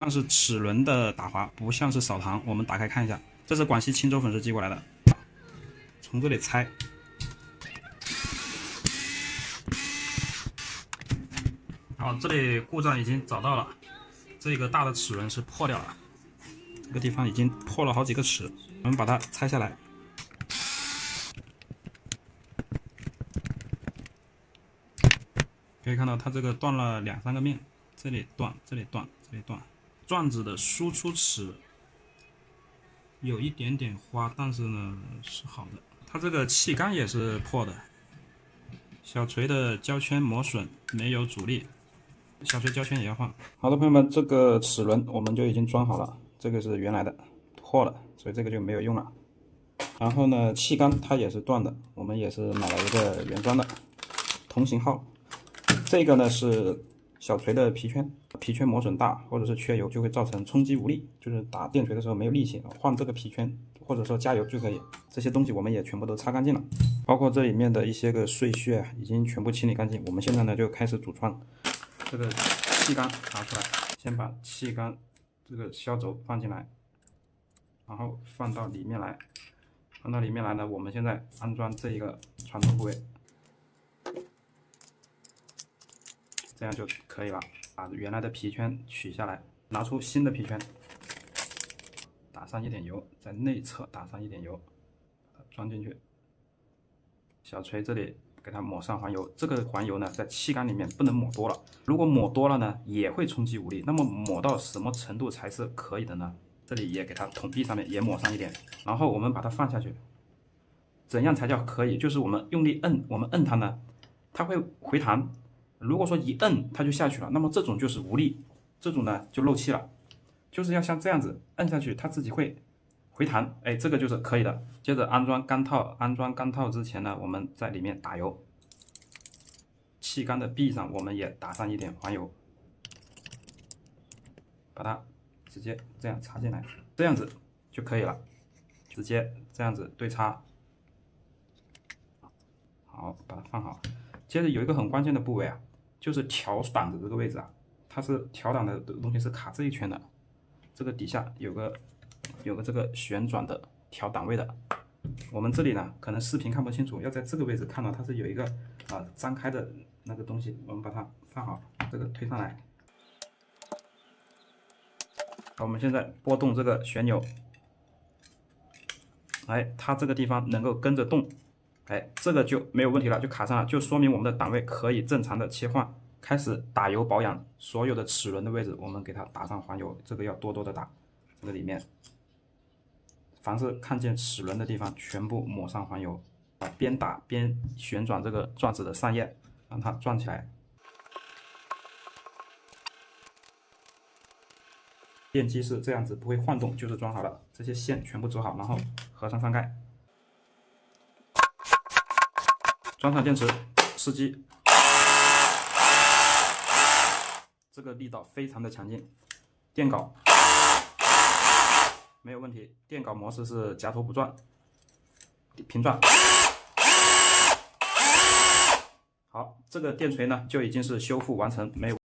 像是齿轮的打滑，不像是扫膛。我们打开看一下，这是广西钦州粉丝寄过来的，从这里拆。好，这里故障已经找到了，这个大的齿轮是破掉了，这个地方已经破了好几个齿，我们把它拆下来。可以看到它这个断了2、3个面，这里断，这里断，这里断。转子的输出齿有一点点花，但是呢是好的。它这个气缸也是破的，小锤的胶圈磨损，没有阻力，小锤胶圈也要换。好的，朋友们，这个齿轮我们就已经装好了，这个是原来的，破了，所以这个就没有用了。然后呢，气缸它也是断的，我们也是买了一个原装的，同型号。这个呢是小锤的皮圈，皮圈磨损大或者是缺油就会造成冲击无力，就是打电锤的时候没有力气，换这个皮圈或者说加油就可以。这些东西我们也全部都擦干净了，包括这里面的一些个碎屑已经全部清理干净。我们现在呢就开始组装。这个气缸拿出来，先把气缸这个销轴放进来，然后放到里面来。放到里面来呢，我们现在安装这一个传动部位。这样就可以了，把原来的皮圈取下来，拿出新的皮圈，打上一点油，在内侧打上一点油，把它装进去。小锤这里给它抹上黄油，这个黄油呢在气缸里面不能抹多了，如果抹多了呢也会冲击无力。那么抹到什么程度才是可以的呢？这里也给它筒壁上面也抹上一点，然后我们把它放下去。怎样才叫可以？就是我们用力摁，我们摁它呢，它会回弹。如果说一摁它就下去了，那么这种就是无力，这种呢就漏气了，就是要像这样子摁下去，它自己会回弹，哎，这个就是可以的。接着安装钢套，安装钢套之前呢，我们在里面打油，气缸的壁上我们也打上一点黄油，把它直接这样插进来，这样子就可以了，直接这样子对插，好，把它放好。接着有一个很关键的部位啊，就是调档的这个位置啊，它是调档的东西是卡这一圈的，这个底下有个这个旋转的调档位的。我们这里呢可能视频看不清楚，要在这个位置看到它是有一个张开的那个东西，我们把它放好，这个推上来。好，我们现在拨动这个旋钮，哎，它这个地方能够跟着动。哎，这个就没有问题了，就卡上了，就说明我们的档位可以正常的切换。开始打油保养，所有的齿轮的位置我们给它打上黄油，这个要多多的打。这个里面，凡是看见齿轮的地方，全部抹上黄油，边打边旋转这个转子的扇叶，让它转起来。电机是这样子，不会晃动，就是装好了。这些线全部走好，然后合上上盖。装上电池，试机，这个力道非常的强劲。电镐没有问题，电镐模式是夹头不转，平转。好，这个电锤呢就已经是修复完成，没有。